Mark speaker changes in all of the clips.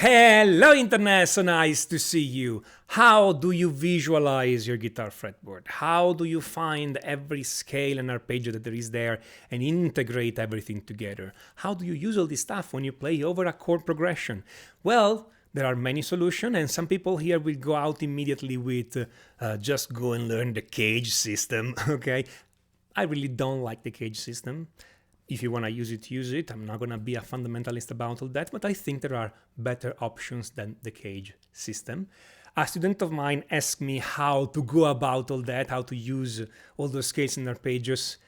Speaker 1: Hello Internet, so nice to see you. How do you visualize your guitar fretboard? How do you find every scale and arpeggio that there is there and integrate everything together? How do you use all this stuff when you play over a chord progression? Well, there are many solutions, and some people here will go out immediately with just go and learn the cage system, okay? I really don't like the cage system. If you want to use it, use it. I'm not going to be a fundamentalist about all that, but I think there are better options than the cage system. A student of mine asked me how to go about all that, how to use all those scales and arpeggios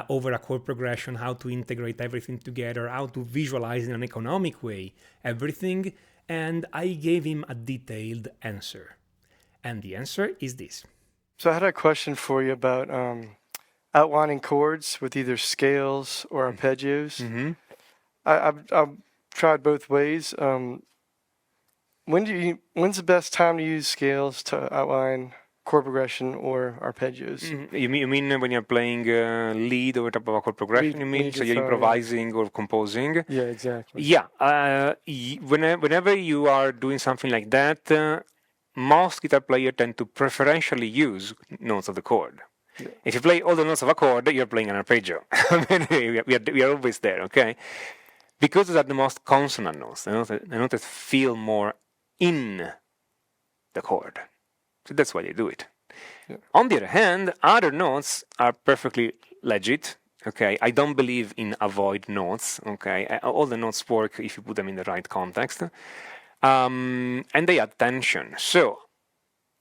Speaker 1: over a chord progression, how to integrate everything together, how to visualize in an economic way everything, and I gave him a detailed answer. And the answer is this.
Speaker 2: So I had a question for you about outlining chords with either scales or arpeggios.
Speaker 1: Mm-hmm.
Speaker 2: I've tried both ways. When's the best time to use scales to outline chord progression or arpeggios?
Speaker 1: Mm-hmm. You mean when you're playing lead over top of a chord progression? You mean so you're
Speaker 2: guitar,
Speaker 1: improvising or composing?
Speaker 2: Yeah, exactly.
Speaker 1: Yeah. Whenever you are doing something like that, most guitar players tend to preferentially use notes of the chord.
Speaker 2: Yeah.
Speaker 1: If you play all the notes of a chord, you're playing an arpeggio. we are always there, okay? Because those are the most consonant notes, the notes that feel more in the chord. So that's why they do it.
Speaker 2: Yeah.
Speaker 1: On the other hand, other notes are perfectly legit. Okay, I don't believe in avoid notes. Okay, all the notes work if you put them in the right context, and they add tension. So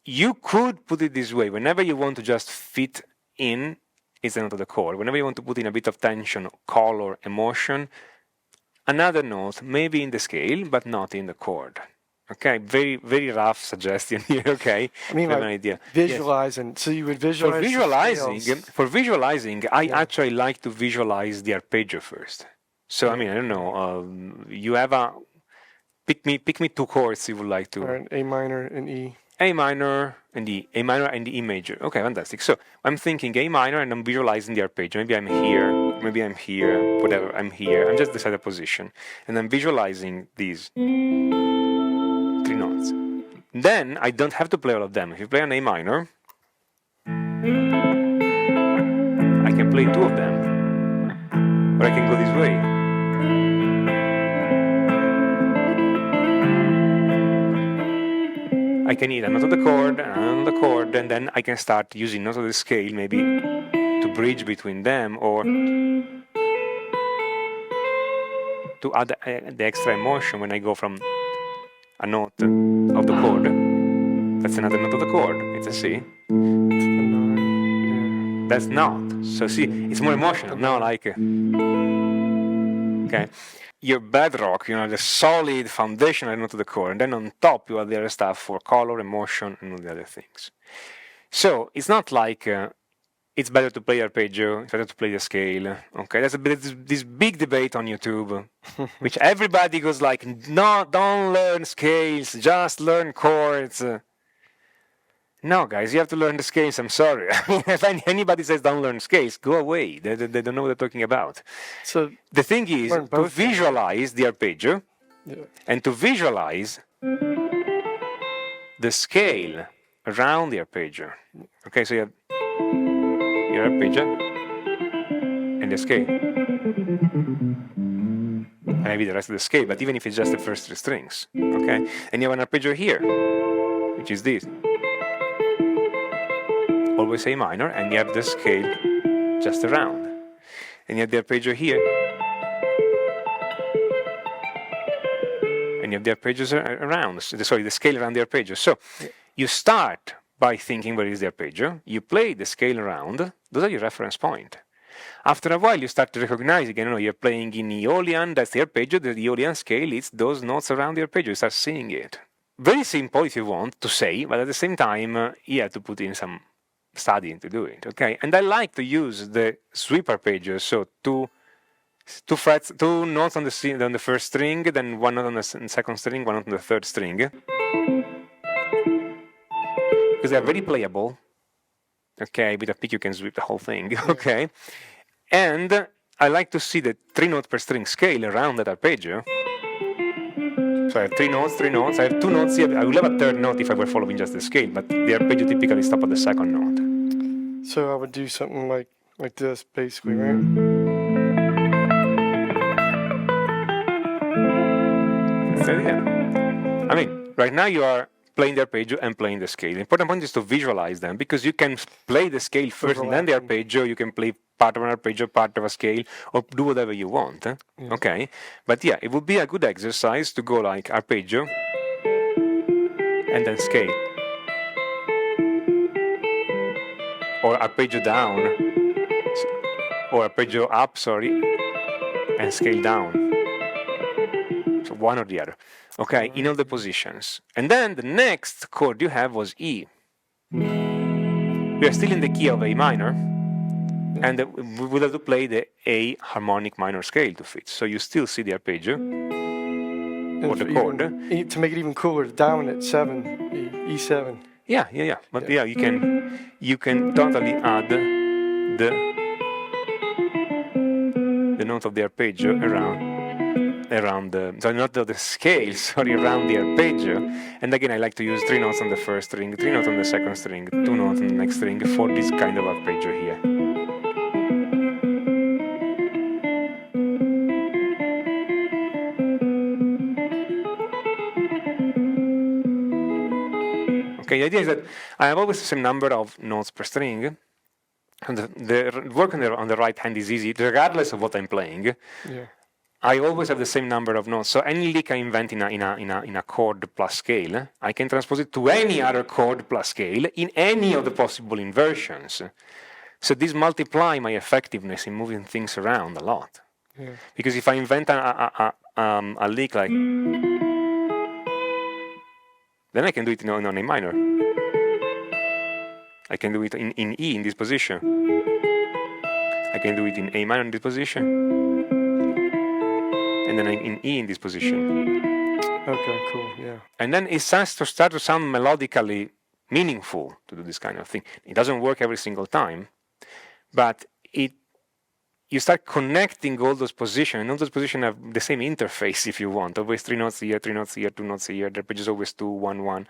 Speaker 1: you could put it this way: whenever you want to just fit in, it's the note of the chord. Whenever you want to put in a bit of tension, color, emotion, another note, maybe in the scale, but not in the chord. Okay, very, very rough suggestion here, okay?
Speaker 2: I mean,
Speaker 1: like
Speaker 2: an
Speaker 1: idea.
Speaker 2: visualizing. Yes. So you would visualize
Speaker 1: For visualizing, I actually like to visualize the arpeggio first. So, I mean, I don't know, you have pick me 2 chords you would like to.
Speaker 2: Or an A minor and E.
Speaker 1: A minor and the E major. Okay, fantastic. So I'm thinking A minor and I'm visualizing the arpeggio. Maybe I'm here, whatever, I'm here. I'm just decide a position. And I'm visualizing these 3 notes. Then I don't have to play all of them. If you play an A minor, I can play 2 of them. Or I can go this way. I can hit a note of the chord, and the chord, and then I can start using notes of the scale maybe to bridge between them or to add the extra emotion when I go from a note of the chord. That's another note of the chord. It's a C. That's not. So see, it's more emotional. Now like, okay. Your bedrock, the solid foundational note of the chord, and then on top you have the other stuff for color, emotion, and all the other things. So it's not like it's better to play arpeggio, it's better to play the scale. Okay, there's this big debate on YouTube, which everybody goes like, no, don't learn scales, just learn chords. No, guys, you have to learn the scales. I'm sorry. If anybody says don't learn scales, go away. They don't know what they're talking about.
Speaker 2: So
Speaker 1: the thing is to visualize the arpeggio and to visualize the scale around the arpeggio. Okay, so you have your arpeggio and the scale. And maybe the rest of the scale, but even if it's just the first 3 strings. Okay? And you have an arpeggio here, which is this. Always A minor, and you have the scale just around. And you have the arpeggio here. And you have the arpeggios around, the scale around the arpeggio. So you start by thinking where is the arpeggio, you play the scale around, those are your reference point. After a while you start to recognize again, you're playing in Aeolian, that's the arpeggio, the Aeolian scale, it's those notes around the arpeggio, you start seeing it. Very simple if you want to say, but at the same time you have to put in some studying to do it, okay? And I like to use the sweep arpeggio, so 2 frets, 2 notes on the first string, then 1 note on the second string, 1 note on the third string, because they're very playable. Okay, with a pick you can sweep the whole thing, okay? And I like to see the 3 note per string scale around that arpeggio, So I have three notes. I have two notes here. I will have a third note if I were following just the scale, but the arpeggio typically stop at the second note.
Speaker 2: So I would do something like this, basically, right?
Speaker 1: So yeah, I mean, right now you are playing the arpeggio and playing the scale. The important point is to visualize them, because you can play the scale first and then the arpeggio. You can play part of an arpeggio, part of a scale, or do whatever you want. Okay, but yeah, it would be a good exercise to go like arpeggio and then scale, or arpeggio down, or arpeggio up, sorry, and scale down. So one or the other. Okay, in all the positions. And then the next chord you have was E. We are still in the key of A minor, and we would have to play the A harmonic minor scale to fit. So you still see the arpeggio, or the chord.
Speaker 2: To make it even cooler, down at 7, E7.
Speaker 1: Yeah. But yeah, you can totally add the note of the arpeggio around the, so not the scale, sorry, around the arpeggio. And again, I like to use 3 notes on the first string, 3 notes on the second string, 2 notes on the next string for this kind of arpeggio here. Okay, the idea is that I have always the same number of notes per string, and the work on the right hand is easy, regardless of what I'm playing.
Speaker 2: Yeah.
Speaker 1: I always have the same number of notes. So any lick I invent in a chord plus scale, I can transpose it to any other chord plus scale in any of the possible inversions. So this multiply my effectiveness in moving things around a lot. Yeah. Because if I invent a lick like, then I can do it in A minor. I can do it in E in this position. I can do it in A minor in this position. And then in E in this position.
Speaker 2: Okay, cool, yeah.
Speaker 1: And then it starts to sound melodically meaningful to do this kind of thing. It doesn't work every single time, but you start connecting all those positions, and all those positions have the same interface if you want. Always 3 notes here, 3 notes here, 2 notes here. The arpeggio is always 2, 1, 1.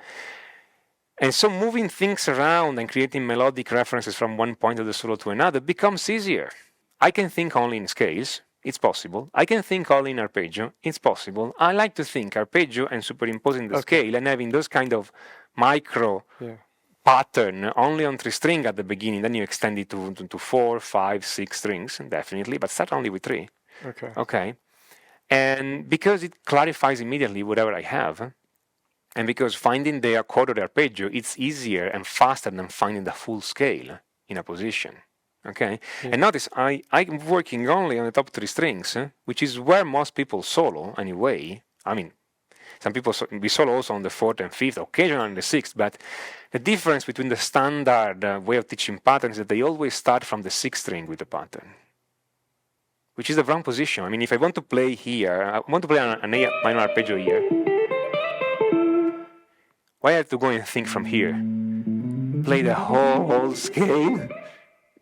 Speaker 1: And so moving things around and creating melodic references from one point of the solo to another becomes easier. I can think only in scales. It's possible. I can think only in arpeggio. It's possible. I like to think arpeggio and superimposing the scale and having those kind of micro pattern only on 3 strings at the beginning. Then you extend it to 4, 5, 6 strings, definitely, but start only with 3. Okay. And because it clarifies immediately whatever I have, and because finding the chord or the arpeggio, it's easier and faster than finding the full scale in a position. Okay, and notice I'm working only on the top 3 strings, which is where most people solo anyway. I mean, some people we solo also on the 4th and 5th, occasionally on the 6th, but the difference between the standard way of teaching patterns is that they always start from the 6th string with the pattern, which is the wrong position. I mean, if I want to play here, I want to play an A minor arpeggio here, why I have to go and think from here? Play the whole scale?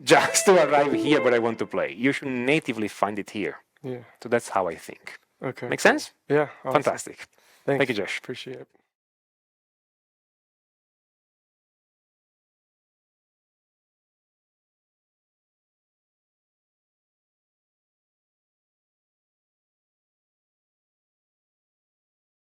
Speaker 1: Just to arrive here where I want to play. You should natively find it here. Yeah. So that's how I think. Okay. Make sense?
Speaker 2: Yeah.
Speaker 1: Awesome. Fantastic.
Speaker 2: Thanks.
Speaker 1: Thank you, Josh.
Speaker 2: Appreciate it.